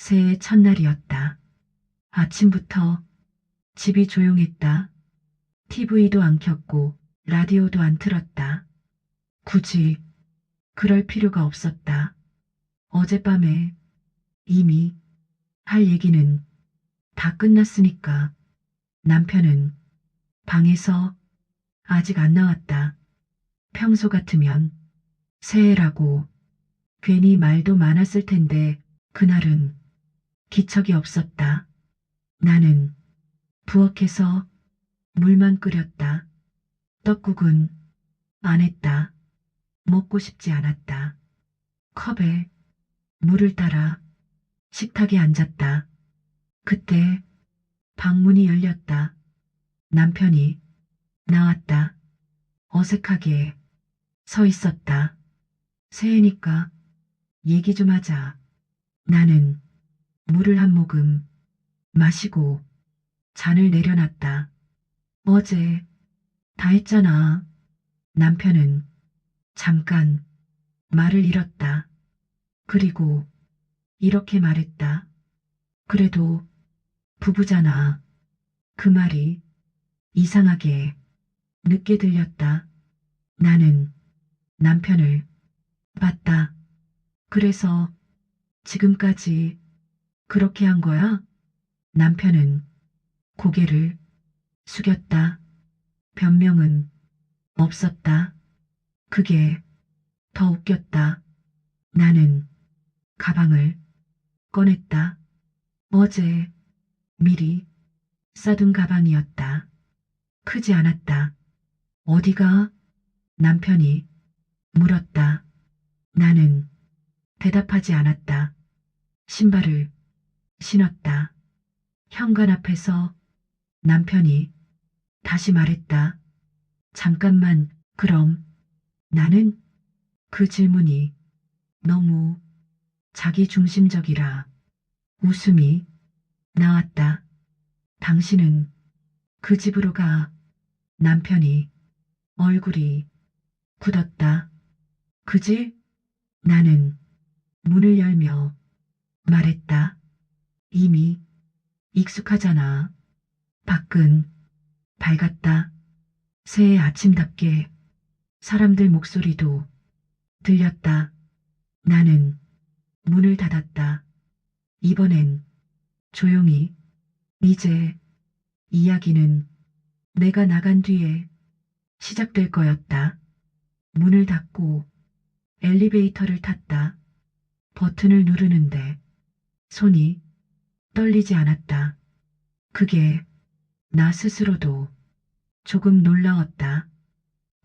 새해 첫날이었다. 아침부터 집이 조용했다. TV도 안 켰고 라디오도 안 틀었다. 굳이 그럴 필요가 없었다. 어젯밤에 이미 할 얘기는 다 끝났으니까. 남편은 방에서 아직 안 나왔다. 평소 같으면 새해라고 괜히 말도 많았을 텐데 그날은 기척이 없었다. 나는 부엌에서 물만 끓였다. 떡국은 안 했다. 먹고 싶지 않았다. 컵에 물을 따라 식탁에 앉았다. 그때 방문이 열렸다. 남편이 나왔다. 어색하게 서 있었다. 새해니까 얘기 좀 하자. 나는 물을 한 모금 마시고 잔을 내려놨다. 어제 다 했잖아. 남편은 잠깐 말을 잃었다. 그리고 이렇게 말했다. 그래도 부부잖아. 그 말이 이상하게 늦게 들렸다. 나는 남편을 봤다. 그래서 지금까지 그렇게 한 거야? 남편은 고개를 숙였다. 변명은 없었다. 그게 더 웃겼다. 나는 가방을 꺼냈다. 어제 미리 싸둔 가방이었다. 크지 않았다. 어디가? 남편이 물었다. 나는 대답하지 않았다. 신발을 신었다. 현관 앞에서 남편이 다시 말했다. 잠깐만, 그럼 나는? 그 질문이 너무 자기중심적이라 웃음이 나왔다. 당신은 그 집으로 가. 남편이 얼굴이 굳었다. 그지? 나는 문을 열며 말했다. 이미 익숙하잖아. 밖은 밝았다. 새해 아침답게 사람들 목소리도 들렸다. 나는 문을 닫았다. 이번엔 조용히. 이제 이야기는 내가 나간 뒤에 시작될 거였다. 문을 닫고 엘리베이터를 탔다. 버튼을 누르는데 손이 떨리지 않았다. 그게 나 스스로도 조금 놀라웠다.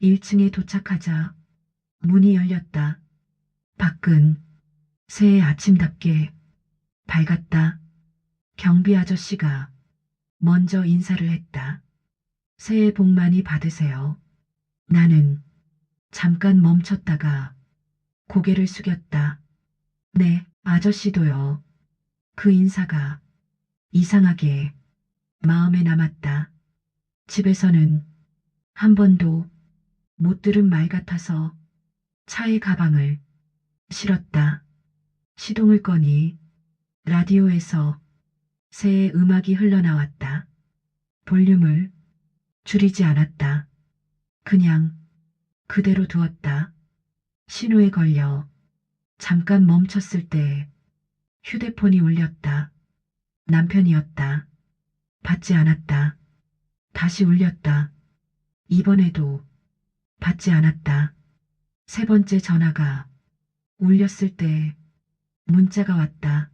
1층에 도착하자 문이 열렸다. 밖은 새해 아침답게 밝았다. 경비 아저씨가 먼저 인사를 했다. 새해 복 많이 받으세요. 나는 잠깐 멈췄다가 고개를 숙였다. 네, 아저씨도요. 그 인사가 이상하게 마음에 남았다. 집에서는 한 번도 못 들은 말 같아서 차에 가방을 실었다. 시동을 꺼니 라디오에서 새해 음악이 흘러나왔다. 볼륨을 줄이지 않았다. 그냥 그대로 두었다. 신호에 걸려 잠깐 멈췄을 때 휴대폰이 울렸다. 남편이었다. 받지 않았다. 다시 울렸다. 이번에도 받지 않았다. 세 번째 전화가 울렸을 때 문자가 왔다.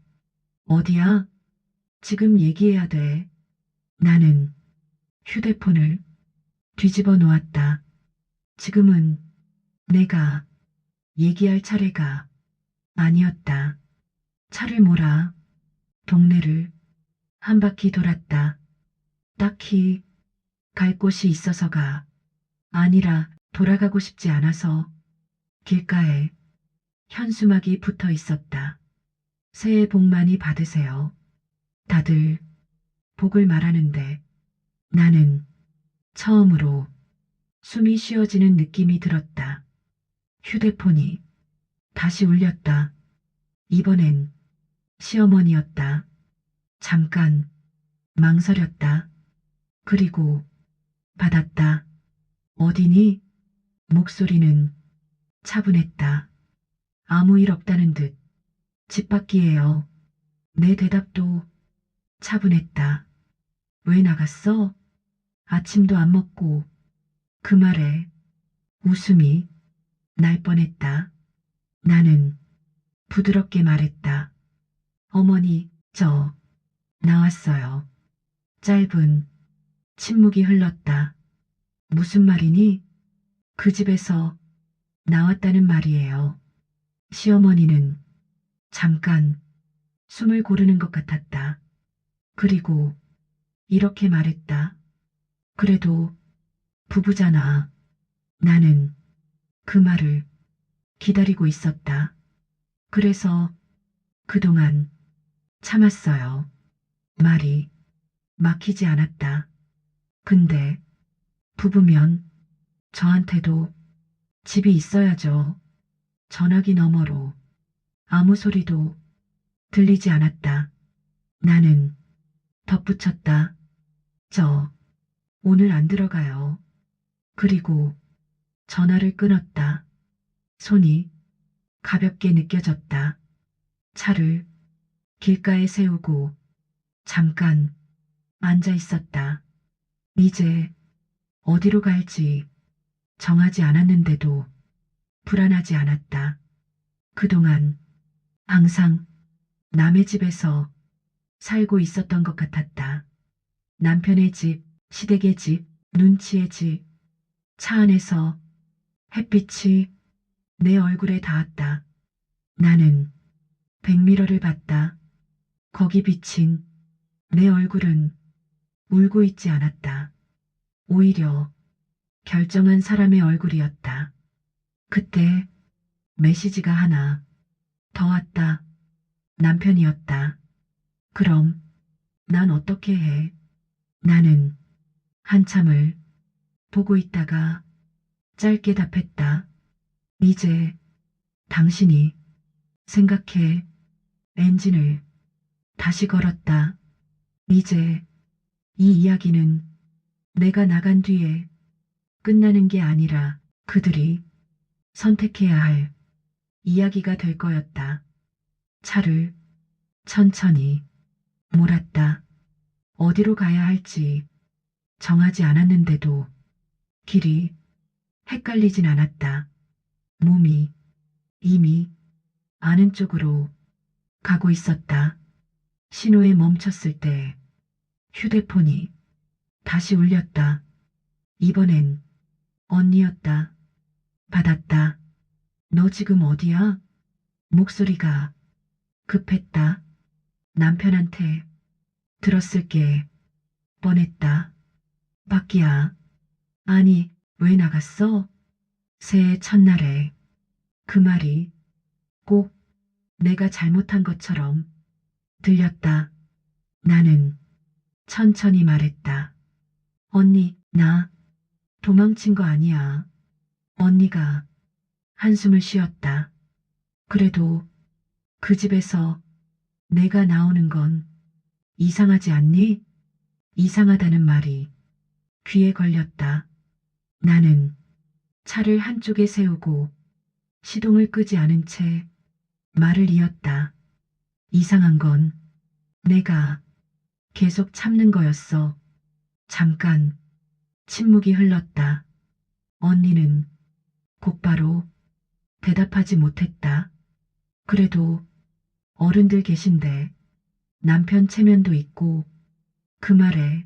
어디야? 지금 얘기해야 돼. 나는 휴대폰을 뒤집어 놓았다. 지금은 내가 얘기할 차례가 아니었다. 차를 몰아 동네를 한 바퀴 돌았다. 딱히 갈 곳이 있어서가 아니라 돌아가고 싶지 않아서. 길가에 현수막이 붙어 있었다. 새해 복 많이 받으세요. 다들 복을 말하는데 나는 처음으로 숨이 쉬어지는 느낌이 들었다. 휴대폰이 다시 울렸다. 이번엔 시어머니였다. 잠깐 망설였다. 그리고 받았다. 어디니? 목소리는 차분했다. 아무 일 없다는 듯. 집 밖이에요. 내 대답도 차분했다. 왜 나갔어? 아침도 안 먹고. 그 말에 웃음이 날 뻔했다. 나는 부드럽게 말했다. 어머니, 저 나왔어요. 짧은 침묵이 흘렀다. 무슨 말이니? 그 집에서 나왔다는 말이에요. 시어머니는 잠깐 숨을 고르는 것 같았다. 그리고 이렇게 말했다. 그래도 부부잖아. 나는 그 말을 기다리고 있었다. 그래서 그동안 참았어요. 말이 막히지 않았다. 근데 부부면 저한테도 집이 있어야죠. 전화기 너머로 아무 소리도 들리지 않았다. 나는 덧붙였다. 저 오늘 안 들어가요. 그리고 전화를 끊었다. 손이 가볍게 느껴졌다. 차를 길가에 세우고 잠깐 앉아 있었다. 이제 어디로 갈지 정하지 않았는데도 불안하지 않았다. 그동안 항상 남의 집에서 살고 있었던 것 같았다. 남편의 집, 시댁의 집, 눈치의 집, 차 안에서 햇빛이 내 얼굴에 닿았다. 나는 백미러를 봤다. 거기 비친 내 얼굴은 울고 있지 않았다. 오히려 결정한 사람의 얼굴이었다. 그때 메시지가 하나 더 왔다. 남편이었다. 그럼 난 어떻게 해? 나는 한참을 보고 있다가 짧게 답했다. 이제 당신이 생각해. 엔진을 다시 걸었다. 이제 이 이야기는 내가 나간 뒤에 끝나는 게 아니라 그들이 선택해야 할 이야기가 될 거였다. 차를 천천히 몰았다. 어디로 가야 할지 정하지 않았는데도 길이 헷갈리진 않았다. 몸이 이미 아는 쪽으로 가고 있었다. 신호에 멈췄을 때 휴대폰이 다시 울렸다. 이번엔 언니였다. 받았다. 너 지금 어디야? 목소리가 급했다. 남편한테 들었을 게 뻔했다. 밖이야. 아니, 왜 나갔어? 새해 첫날에 그 말이 꼭 내가 잘못한 것처럼 들렸다. 나는 천천히 말했다. 언니, 나 도망친 거 아니야. 언니가 한숨을 쉬었다. 그래도 그 집에서 내가 나오는 건 이상하지 않니? 이상하다는 말이 귀에 걸렸다. 나는 차를 한쪽에 세우고 시동을 끄지 않은 채 말을 이었다. 이상한 건 내가 계속 참는 거였어. 잠깐 침묵이 흘렀다. 언니는 곧바로 대답하지 못했다. 그래도 어른들 계신데 남편 체면도 있고 그 말에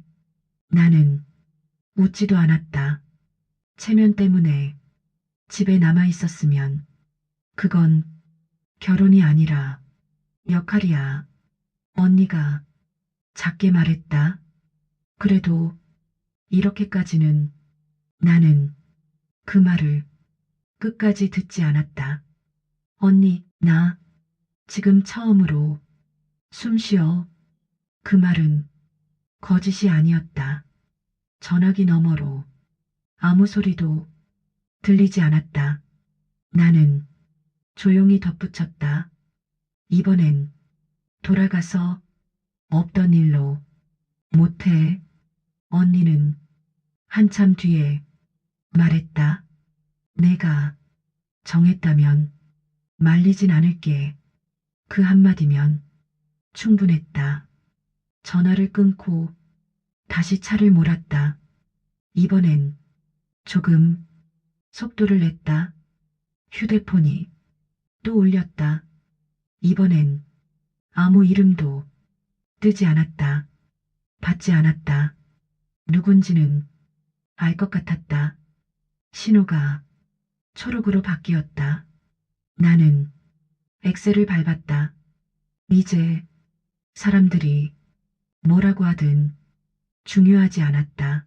나는 웃지도 않았다. 체면 때문에 집에 남아 있었으면 그건 결혼이 아니라 역할이야. 언니가 작게 말했다. 그래도 이렇게까지는. 나는 그 말을 끝까지 듣지 않았다. 언니, 나 지금 처음으로 숨 쉬어. 그 말은 거짓이 아니었다. 전화기 너머로 아무 소리도 들리지 않았다. 나는 조용히 덧붙였다. 이번엔 돌아가서 없던 일로 못해. 언니는 한참 뒤에 말했다. 내가 정했다면 말리진 않을게. 그 한마디면 충분했다. 전화를 끊고 다시 차를 몰았다. 이번엔 조금 속도를 냈다. 휴대폰이 또 울렸다. 이번엔 아무 이름도 뜨지 않았다. 받지 않았다. 누군지는 알 것 같았다. 신호가 초록으로 바뀌었다. 나는 엑셀을 밟았다. 이제 사람들이 뭐라고 하든 중요하지 않았다.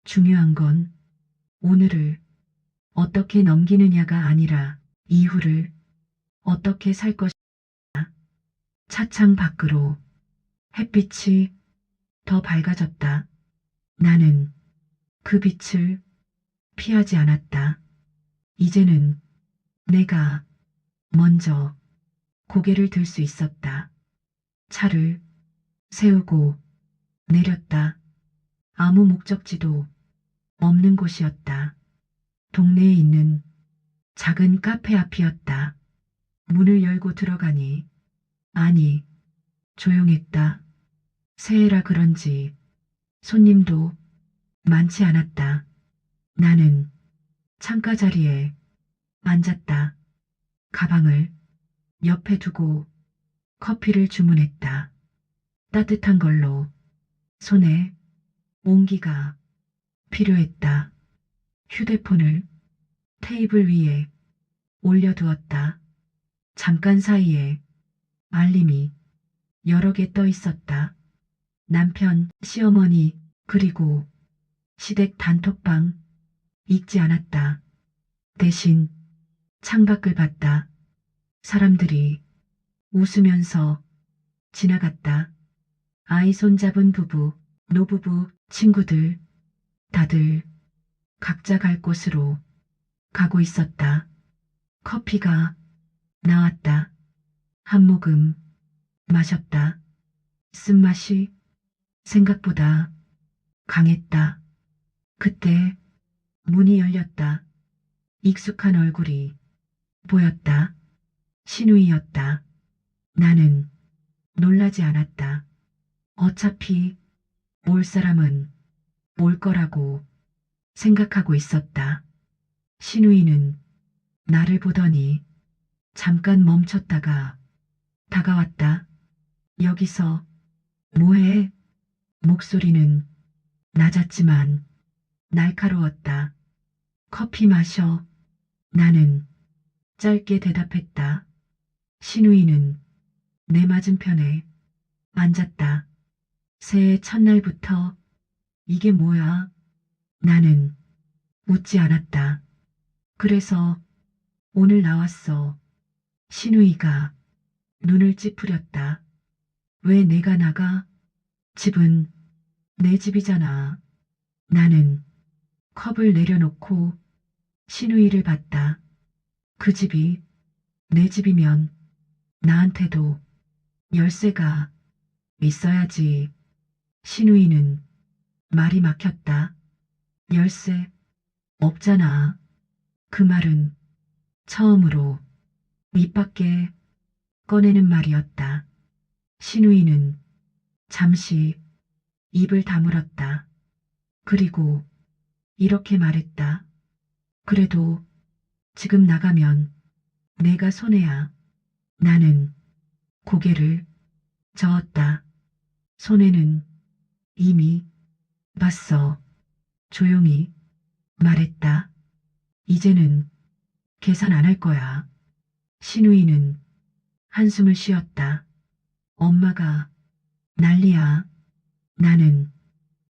중요한 건 오늘을 어떻게 넘기느냐가 아니라 이후를 어떻게 살 것이다. 차창 밖으로 햇빛이 더 밝아졌다. 나는 그 빛을 피하지 않았다. 이제는 내가 먼저 고개를 들 수 있었다. 차를 세우고 내렸다. 아무 목적지도 없는 곳이었다. 동네에 있는 작은 카페 앞이었다. 문을 열고 들어가니 아니 조용했다. 새해라 그런지 손님도 많지 않았다. 나는 창가 자리에 앉았다. 가방을 옆에 두고 커피를 주문했다. 따뜻한 걸로 손에 온기가 필요했다. 휴대폰을 테이블 위에 올려두었다. 잠깐 사이에 알림이 여러 개 떠 있었다. 남편, 시어머니, 그리고 시댁 단톡방 읽지 않았다. 대신 창밖을 봤다. 사람들이 웃으면서 지나갔다. 아이 손잡은 부부, 노부부, 친구들, 다들 각자 갈 곳으로 가고 있었다. 커피가 나왔다. 한 모금 마셨다. 쓴맛이 생각보다 강했다. 그때 문이 열렸다. 익숙한 얼굴이 보였다. 신우이였다. 나는 놀라지 않았다. 어차피 올 사람은 올 거라고 생각하고 있었다. 신우이는 나를 보더니 잠깐 멈췄다가 다가왔다. 여기서 뭐해? 목소리는 낮았지만 날카로웠다. 커피 마셔. 나는 짧게 대답했다. 신우이는 내 맞은편에 앉았다. 새해 첫날부터 이게 뭐야? 나는 웃지 않았다. 그래서 오늘 나왔어. 신우이가 눈을 찌푸렸다. 왜 내가 나가? 집은 내 집이잖아. 나는 컵을 내려놓고 신우이를 봤다. 그 집이 내 집이면 나한테도 열쇠가 있어야지. 신우이는 말이 막혔다. 열쇠 없잖아. 그 말은 처음으로 입 밖에 꺼내는 말이었다. 신우이는 잠시 입을 다물었다. 그리고 이렇게 말했다. 그래도 지금 나가면 내가 손해야. 나는 고개를 저었다. 손해는 이미 봤어. 조용히 말했다. 이제는 계산 안 할 거야. 신우이는 한숨을 쉬었다. 엄마가 난리야. 나는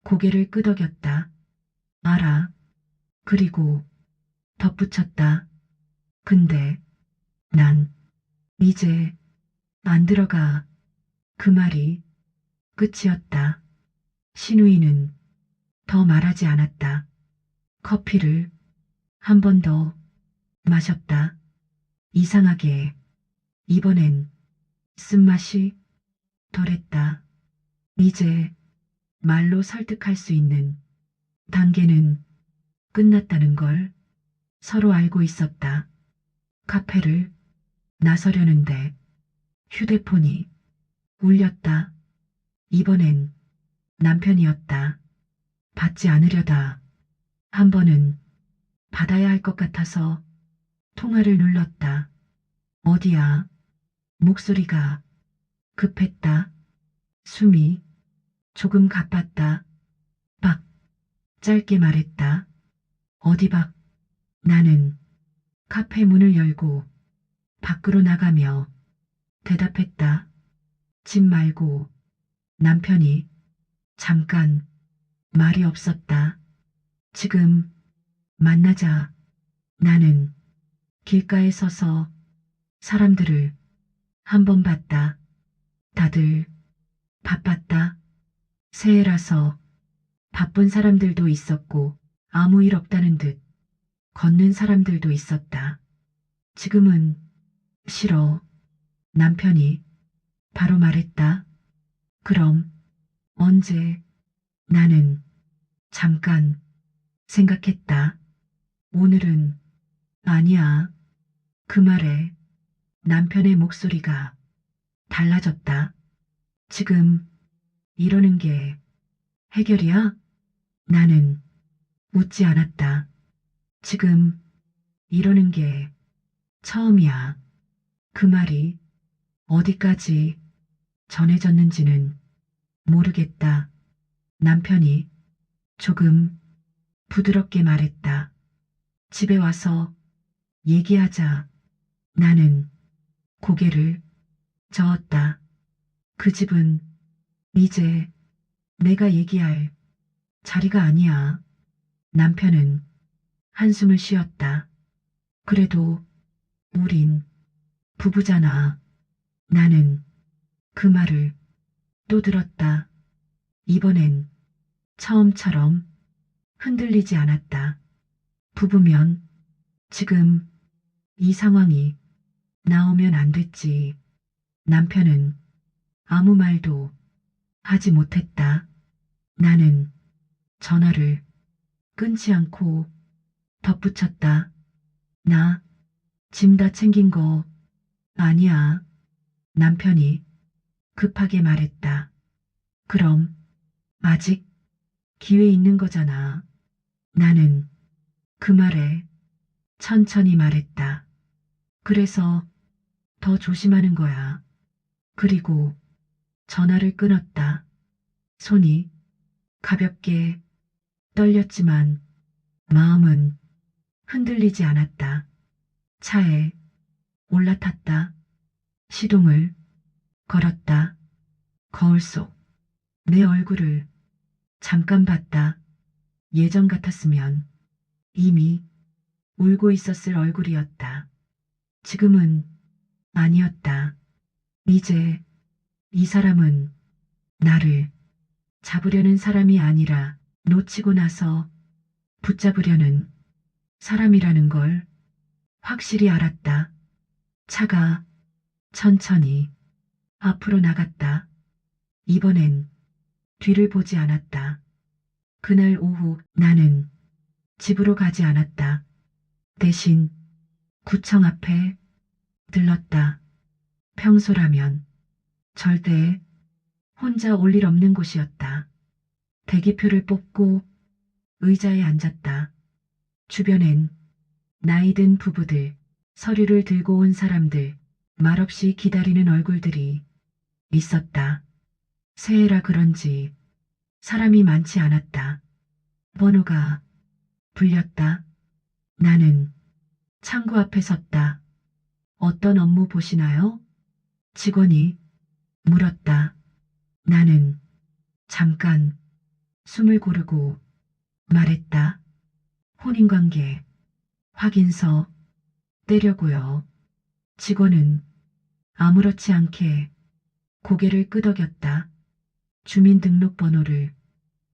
고개를 끄덕였다. 알아. 그리고 덧붙였다. 근데 난 이제 안 들어가. 그 말이 끝이었다. 신우이는 더 말하지 않았다. 커피를 한 번 더 마셨다. 이상하게 이번엔 쓴맛이 덜했다. 이제 말로 설득할 수 있는 단계는 끝났다는 걸 서로 알고 있었다. 카페를 나서려는데 휴대폰이 울렸다. 이번엔 남편이었다. 받지 않으려다 한 번은 받아야 할 것 같아서 통화를 눌렀다. 어디야? 목소리가 급했다. 숨이 조금 가빴다. 박, 짧게 말했다. 어디 박? 나는 카페 문을 열고 밖으로 나가며 대답했다. 집 말고. 남편이 잠깐 말이 없었다. 지금 만나자. 나는 길가에 서서 사람들을 한 번 봤다. 다들 바빴다. 새해라서 바쁜 사람들도 있었고 아무 일 없다는 듯 걷는 사람들도 있었다. 지금은 싫어. 남편이 바로 말했다. 그럼 언제? 나는 잠깐 생각했다. 오늘은 아니야. 그 말에 남편의 목소리가 달라졌다. 지금 이러는 게 해결이야? 나는 웃지 않았다. 지금 이러는 게 처음이야. 그 말이 어디까지 전해졌는지는 모르겠다. 남편이 조금 부드럽게 말했다. 집에 와서 얘기하자. 나는 고개를 저었다. 그 집은 이제 내가 얘기할 자리가 아니야. 남편은 한숨을 쉬었다. 그래도 우린 부부잖아. 나는 그 말을 또 들었다. 이번엔 처음처럼 흔들리지 않았다. 부부면 지금 이 상황이 나오면 안 됐지. 남편은 아무 말도 하지 못했다. 나는 전화를 끊지 않고 덧붙였다. 나 짐 다 챙긴 거 아니야. 남편이 급하게 말했다. 그럼 아직 기회 있는 거잖아. 나는 그 말에 천천히 말했다. 그래서 더 조심하는 거야. 그리고 전화를 끊었다. 손이 가볍게 떨렸지만 마음은 흔들리지 않았다. 차에 올라탔다. 시동을 걸었다. 거울 속 내 얼굴을 잠깐 봤다. 예전 같았으면 이미 울고 있었을 얼굴이었다. 지금은 아니었다. 이제 이 사람은 나를 잡으려는 사람이 아니라 놓치고 나서 붙잡으려는 사람이라는 걸 확실히 알았다. 차가 천천히 앞으로 나갔다. 이번엔 뒤를 보지 않았다. 그날 오후 나는 집으로 가지 않았다. 대신 구청 앞에 들렀다. 평소라면 절대 혼자 올 일 없는 곳이었다. 대기표를 뽑고 의자에 앉았다. 주변엔 나이든 부부들, 서류를 들고 온 사람들, 말없이 기다리는 얼굴들이 있었다. 새해라 그런지 사람이 많지 않았다. 번호가 불렸다. 나는 창구 앞에 섰다. 어떤 업무 보시나요? 직원이 물었다. 나는 잠깐 숨을 고르고 말했다. 혼인관계 확인서 떼려고요. 직원은 아무렇지 않게 고개를 끄덕였다. 주민등록번호를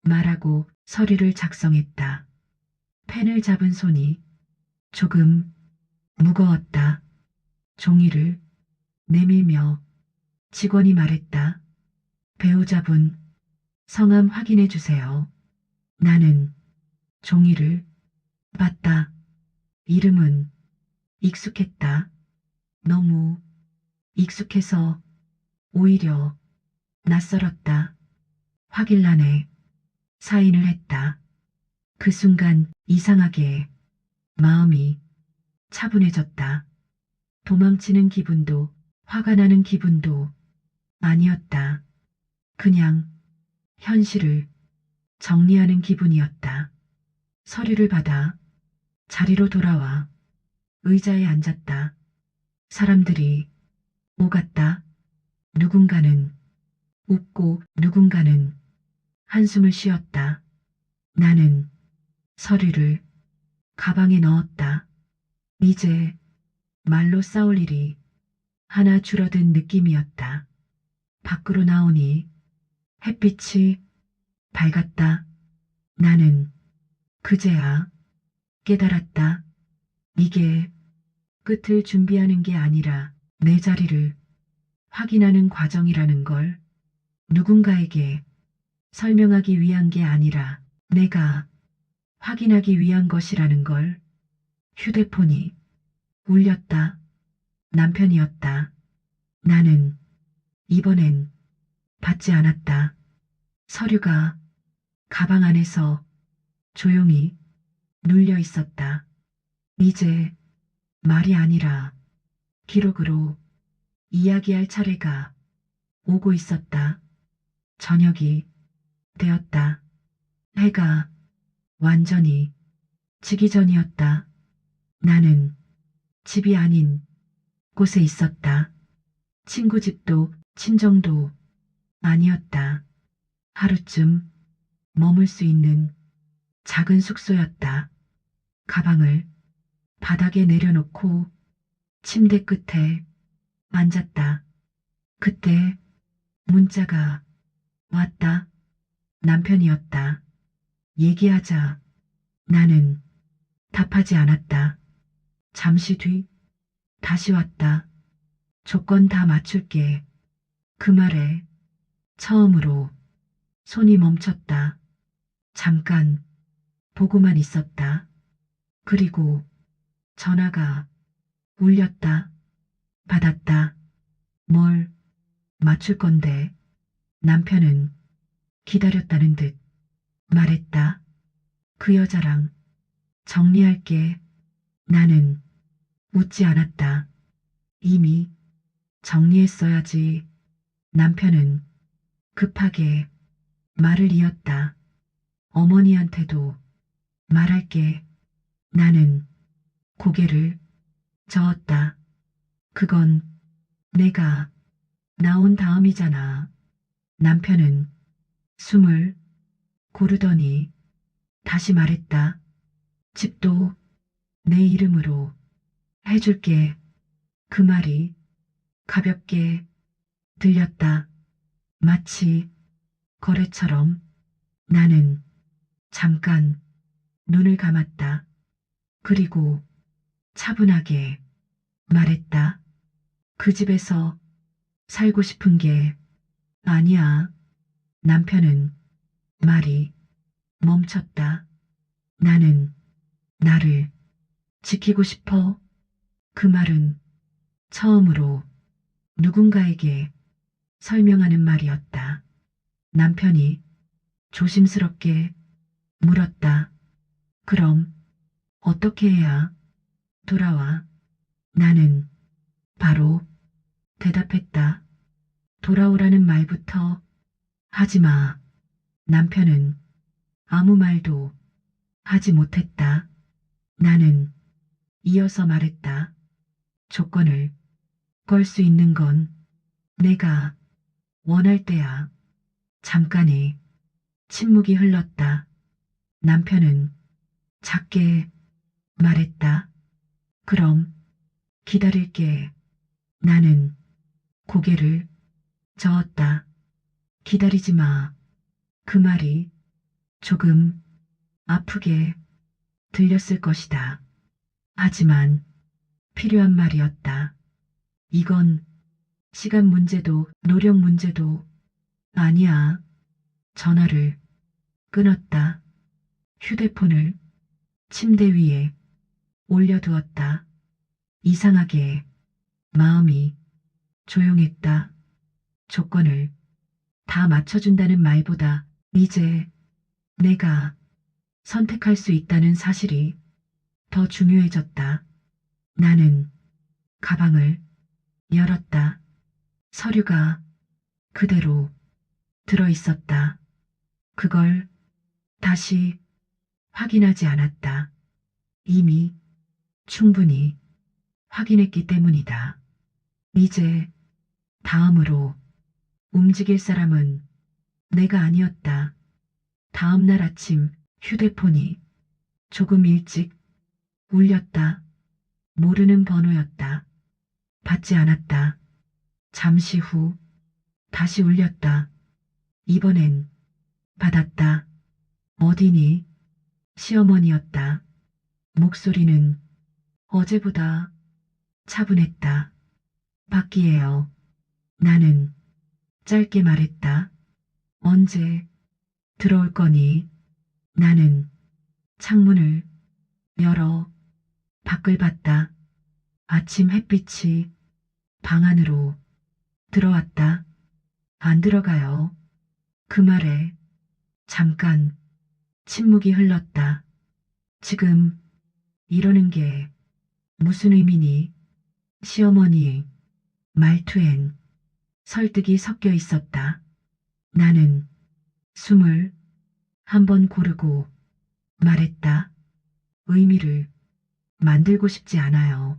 말하고 서류를 작성했다. 펜을 잡은 손이 조금 무거웠다. 종이를 내밀며 직원이 말했다. 보좌분, 성함 확인해 주세요. 나는 종이를 봤다. 이름은 익숙했다. 너무 익숙해서 오히려 낯설었다. 확인란에 사인을 했다. 그 순간 이상하게 마음이 차분해졌다. 도망치는 기분도 화가 나는 기분도 아니었다. 그냥 현실을 정리하는 기분이었다. 서류를 받아 자리로 돌아와 의자에 앉았다. 사람들이 오갔다. 누군가는 웃고 누군가는 한숨을 쉬었다. 나는 서류를 가방에 넣었다. 이제 말로 싸울 일이 하나 줄어든 느낌이었다. 밖으로 나오니 햇빛이 밝았다. 나는 그제야 깨달았다. 이게 끝을 준비하는 게 아니라 내 자리를 확인하는 과정이라는 걸, 누군가에게 설명하기 위한 게 아니라 내가 확인하기 위한 것이라는 걸. 휴대폰이 울렸다. 남편이었다. 나는 이번엔 받지 않았다. 서류가 가방 안에서 조용히 눌려 있었다. 이제 말이 아니라 기록으로 이야기할 차례가 오고 있었다. 저녁이 되었다. 해가 완전히 지기 전이었다. 나는 집이 아닌 곳에 있었다. 친구 집도 친정도 아니었다. 하루쯤 머물 수 있는 작은 숙소였다. 가방을 바닥에 내려놓고 침대 끝에 앉았다. 그때 문자가 왔다. 남편이었다. 얘기하자. 나는 답하지 않았다. 잠시 뒤 다시 왔다. 조건 다 맞출게. 그 말에 처음으로 손이 멈췄다. 잠깐 보고만 있었다. 그리고 전화가 울렸다. 받았다. 뭘 맞출 건데? 남편은 기다렸다는 듯 말했다. 그 여자랑 정리할게. 나는 웃지 않았다. 이미 정리했어야지. 남편은 급하게 말을 이었다. 어머니한테도 말할게. 나는 고개를 저었다. 그건 내가 나온 다음이잖아. 남편은 숨을 고르더니 다시 말했다. 집도 내 이름으로 해줄게. 그 말이 가볍게 들렸다. 마치 거래처럼. 나는 잠깐 눈을 감았다. 그리고 차분하게 말했다. 그 집에서 살고 싶은 게 아니야. 남편은 말이 멈췄다. 나는 나를 지키고 싶어. 그 말은 처음으로 누군가에게 설명하는 말이었다. 남편이 조심스럽게 물었다. 그럼 어떻게 해야 돌아와? 나는 바로 대답했다. 돌아오라는 말부터 하지 마. 남편은 아무 말도 하지 못했다. 나는 이어서 말했다. 조건을 걸 수 있는 건 내가 원할 때야. 잠깐의 침묵이 흘렀다. 남편은 작게 말했다. 그럼 기다릴게. 나는 고개를 저었다. 기다리지 마. 그 말이 조금 아프게 들렸을 것이다. 하지만 필요한 말이었다. 이건 시간 문제도 노력 문제도 아니야. 전화를 끊었다. 휴대폰을 침대 위에 올려두었다. 이상하게 마음이 조용했다. 조건을 다 맞춰준다는 말보다 이제 내가 선택할 수 있다는 사실이 더 중요해졌다. 나는 가방을 열었다. 서류가 그대로 들어있었다. 그걸 다시 확인하지 않았다. 이미 충분히 확인했기 때문이다. 이제 다음으로 움직일 사람은 내가 아니었다. 다음 날 아침 휴대폰이 조금 일찍 울렸다. 모르는 번호였다. 받지 않았다. 잠시 후 다시 울렸다. 이번엔 받았다. 어디니? 시어머니였다. 목소리는 어제보다 차분했다. 밖이에요. 나는 짧게 말했다. 언제 들어올 거니? 나는 창문을 열어 밖을 봤다. 아침 햇빛이 방 안으로 들어왔다. 안 들어가요. 그 말에 잠깐 침묵이 흘렀다. 지금 이러는 게 무슨 의미니? 시어머니의 말투엔 설득이 섞여 있었다. 나는 숨을 한번 고르고 말했다. 의미를 만들고 싶지 않아요.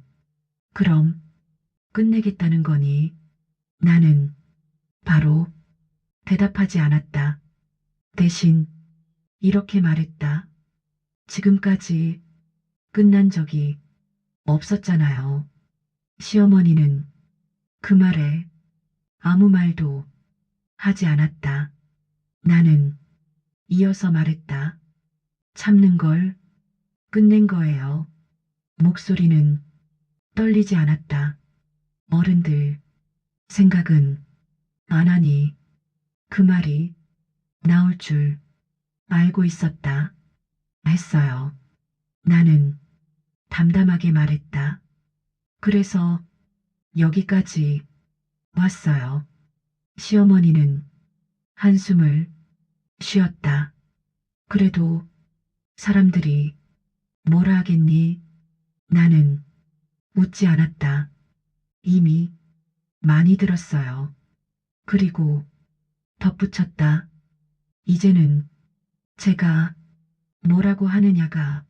그럼 끝내겠다는 거니? 나는 바로 대답하지 않았다. 대신 이렇게 말했다. 지금까지 끝난 적이 없었잖아요. 시어머니는 그 말에 아무 말도 하지 않았다. 나는 이어서 말했다. 참는 걸 끝낸 거예요. 목소리는 떨리지 않았다. 어른들 생각은 안 하니 그 말이 나올 줄 알고 있었다. 했어요. 나는 담담하게 말했다. 그래서 여기까지 왔어요. 시어머니는 한숨을 쉬었다. 그래도 사람들이 뭐라 하겠니? 나는 묻지 않았다. 이미 많이 들었어요. 그리고 덧붙였다. 이제는 제가 뭐라고 하느냐가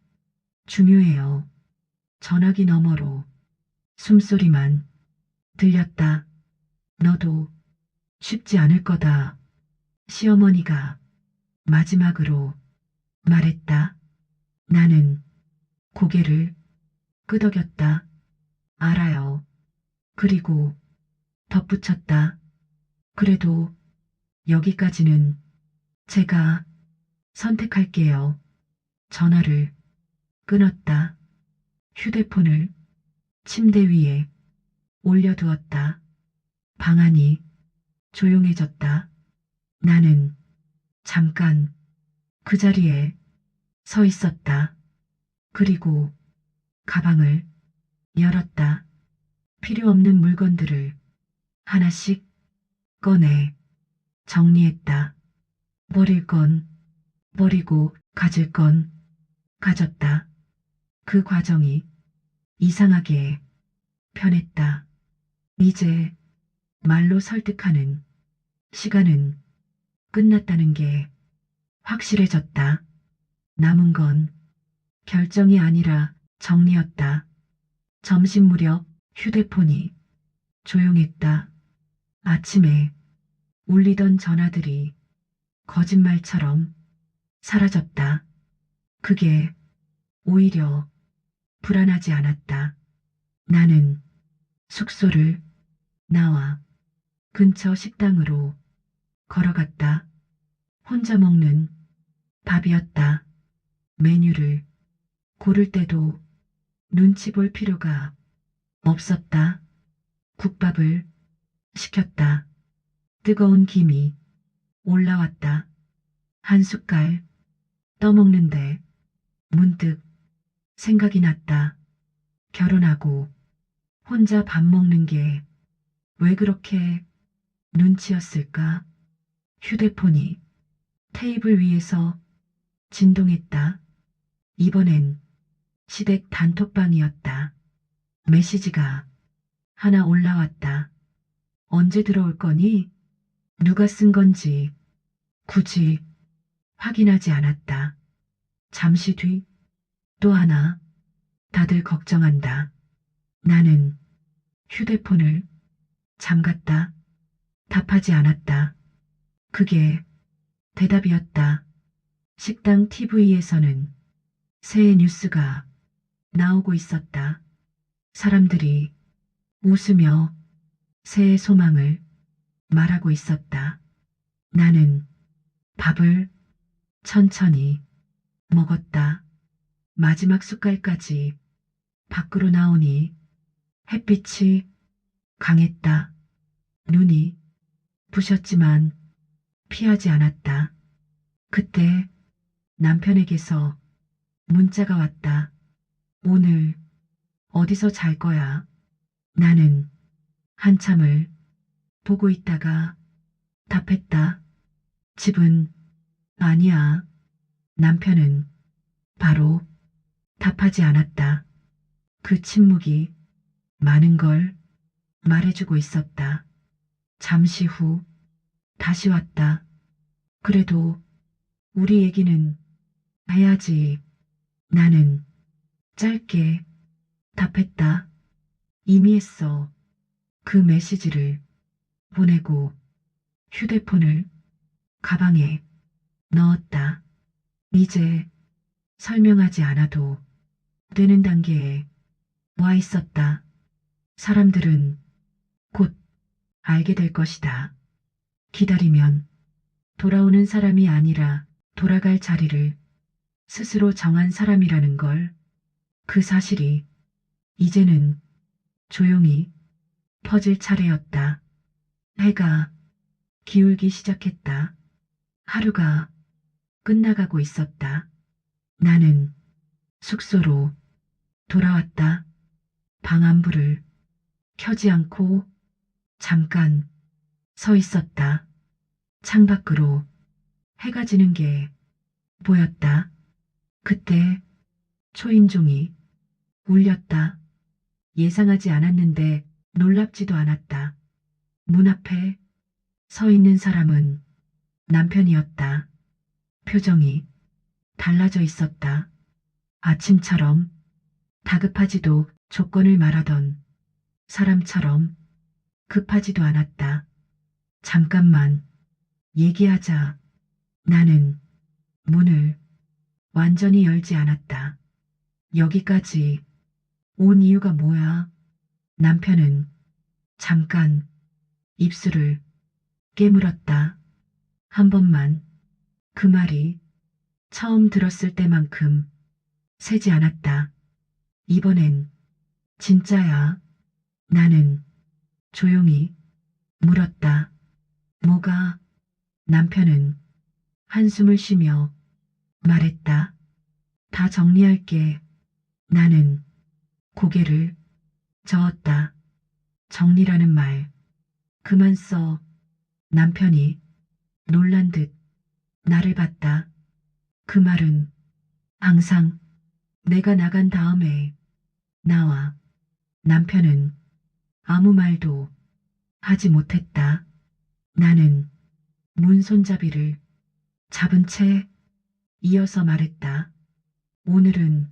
중요해요. 전화기 너머로 숨소리만 들렸다. 너도 쉽지 않을 거다. 시어머니가 마지막으로 말했다. 나는 고개를 끄덕였다. 알아요. 그리고 덧붙였다. 그래도 여기까지는 제가 선택할게요. 전화를 끊었다. 휴대폰을 침대 위에 올려두었다. 방 안이 조용해졌다. 나는 잠깐 그 자리에 서 있었다. 그리고 가방을 열었다. 필요 없는 물건들을 하나씩 꺼내 정리했다. 버릴 건 버리고 가질 건 가졌다. 그 과정이 이상하게 편했다. 이제 말로 설득하는 시간은 끝났다는 게 확실해졌다. 남은 건 결정이 아니라 정리였다. 점심 무렵 휴대폰이 조용했다. 아침에 울리던 전화들이 거짓말처럼 사라졌다. 그게 오히려 불안하지 않았다. 나는 숙소를 나와 근처 식당으로 걸어갔다. 혼자 먹는 밥이었다. 메뉴를 고를 때도 눈치 볼 필요가 없었다. 국밥을 시켰다. 뜨거운 김이 올라왔다. 한 숟갈 떠먹는데 문득 생각이 났다. 결혼하고 혼자 밥 먹는 게 왜 그렇게 눈치였을까? 휴대폰이 테이블 위에서 진동했다. 이번엔 시댁 단톡방이었다. 메시지가 하나 올라왔다. 언제 들어올 거니? 누가 쓴 건지 굳이 확인하지 않았다. 잠시 뒤 또 하나. 다들 걱정한다. 나는 휴대폰을 잠갔다. 답하지 않았다. 그게 대답이었다. 식당 TV에서는 새해 뉴스가 나오고 있었다. 사람들이 웃으며 새해 소망을 말하고 있었다. 나는 밥을 천천히 먹었다. 마지막 숟갈까지 밖으로 나오니 햇빛이 강했다. 눈이 부셨지만 피하지 않았다. 그때 남편에게서 문자가 왔다. 오늘 어디서 잘 거야? 나는 한참을 보고 있다가 답했다. 집은 아니야. 남편은 바로 답하지 않았다. 그 침묵이 많은 걸 말해주고 있었다. 잠시 후 다시 왔다. 그래도 우리 얘기는 해야지. 나는 짧게 답했다. 이미 했어. 그 메시지를 보내고 휴대폰을 가방에 넣었다. 이제 설명하지 않아도 되는 단계에 와 있었다. 사람들은 곧 알게 될 것이다. 기다리면 돌아오는 사람이 아니라 돌아갈 자리를 스스로 정한 사람이라는 걸, 그 사실이 이제는 조용히 퍼질 차례였다. 해가 기울기 시작했다. 하루가 끝나가고 있었다. 나는 숙소로 돌아왔다. 방 안불을 켜지 않고 잠깐 서 있었다. 창밖으로 해가 지는 게 보였다. 그때 초인종이 울렸다. 예상하지 않았는데 놀랍지도 않았다. 문 앞에 서 있는 사람은 남편이었다. 표정이 달라져 있었다. 아침처럼 다급하지도 조건을 말하던 사람처럼 급하지도 않았다. 잠깐만 얘기하자. 나는 문을 완전히 열지 않았다. 여기까지 온 이유가 뭐야? 남편은 잠깐 입술을 깨물었다. 한 번만. 그 말이 처음 들었을 때만큼 세지 않았다. 이번엔 진짜야. 나는 조용히 물었다. 뭐가? 남편은 한숨을 쉬며 말했다. 다 정리할게. 나는 고개를 저었다. 정리라는 말 그만 써. 남편이 놀란 듯 나를 봤다. 그 말은 항상 내가 나간 다음에 나와. 남편은 아무 말도 하지 못했다. 나는 문 손잡이를 잡은 채 이어서 말했다. 오늘은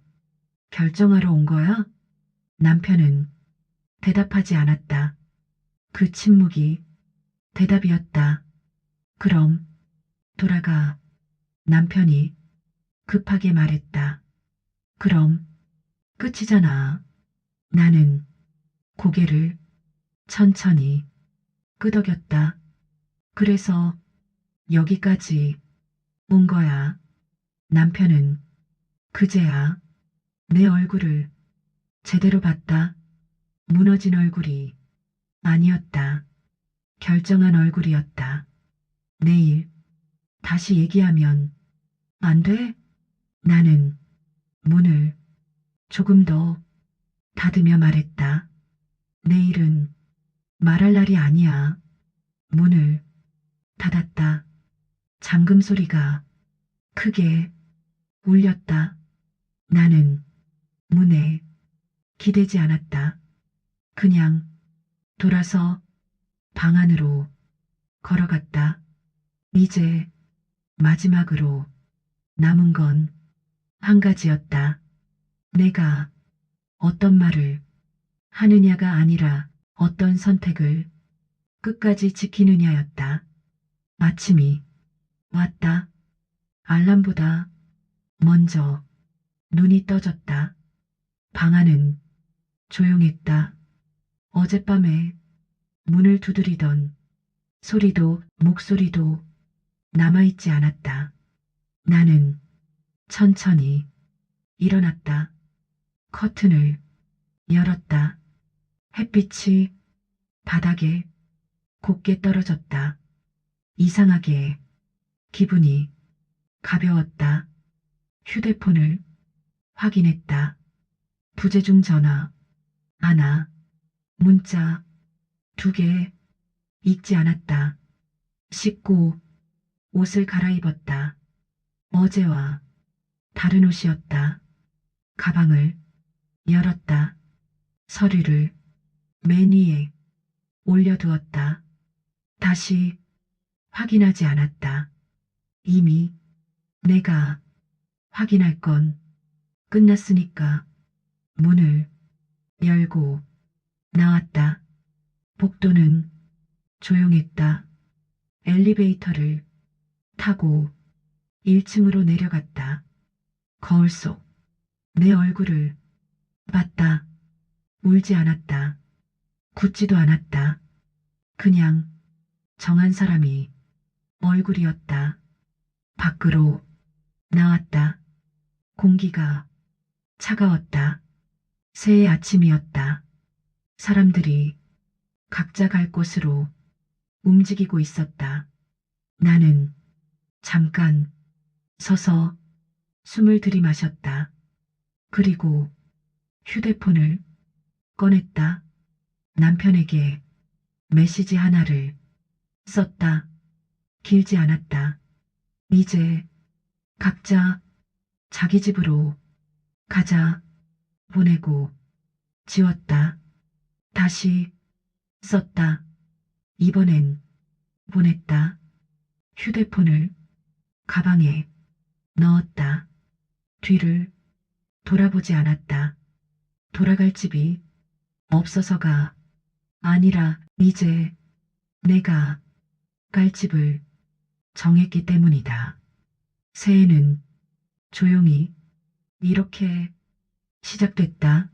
결정하러 온 거야? 남편은 대답하지 않았다. 그 침묵이 대답이었다. 그럼 돌아가. 남편이 급하게 말했다. 그럼 끝이잖아. 나는 고개를 천천히 끄덕였다. 그래서 여기까지 온 거야. 남편은 그제야 내 얼굴을 제대로 봤다. 무너진 얼굴이 아니었다. 결정한 얼굴이었다. 내일 다시 얘기하면 안 돼? 나는 문을 조금 더 닫으며 말했다. 내일은 말할 날이 아니야. 문을 닫았다. 잠금 소리가 크게 울렸다. 나는 문에 기대지 않았다. 그냥 돌아서 방 안으로 걸어갔다. 이제 마지막으로 남은 건 한 가지였다. 내가 어떤 말을 하느냐가 아니라 어떤 선택을 끝까지 지키느냐였다. 아침이 왔다. 알람보다 먼저 눈이 떠졌다. 방 안은 조용했다. 어젯밤에 문을 두드리던 소리도 목소리도 남아있지 않았다. 나는 천천히 일어났다. 커튼을 열었다. 햇빛이 바닥에 곱게 떨어졌다. 이상하게 기분이 가벼웠다. 휴대폰을 확인했다. 부재중 전화 하나, 문자 2개 읽지 않았다. 씻고 옷을 갈아입었다. 어제와 다른 옷이었다. 가방을 열었다. 서류를 맨 위에 올려두었다. 다시 확인하지 않았다. 이미 내가 확인할 건 끝났으니까 문을 열고 나왔다. 복도는 조용했다. 엘리베이터를 타고 1층으로 내려갔다. 거울 속 내 얼굴을 봤다. 울지 않았다. 굳지도 않았다. 그냥 정한 사람이 얼굴이었다. 밖으로 나왔다. 공기가 차가웠다. 새해 아침이었다. 사람들이 각자 갈 곳으로 움직이고 있었다. 나는 잠깐 서서 숨을 들이마셨다. 그리고 휴대폰을 꺼냈다. 남편에게 메시지 하나를 썼다. 길지 않았다. 이제 각자 자기 집으로 가자. 보내고 지웠다. 다시 썼다. 이번엔 보냈다. 휴대폰을 가방에 넣었다. 뒤를 돌아보지 않았다. 돌아갈 집이 없어서가 아니라 이제 내가 갈 집을 정했기 때문이다. 새해는 조용히 이렇게 시작됐다.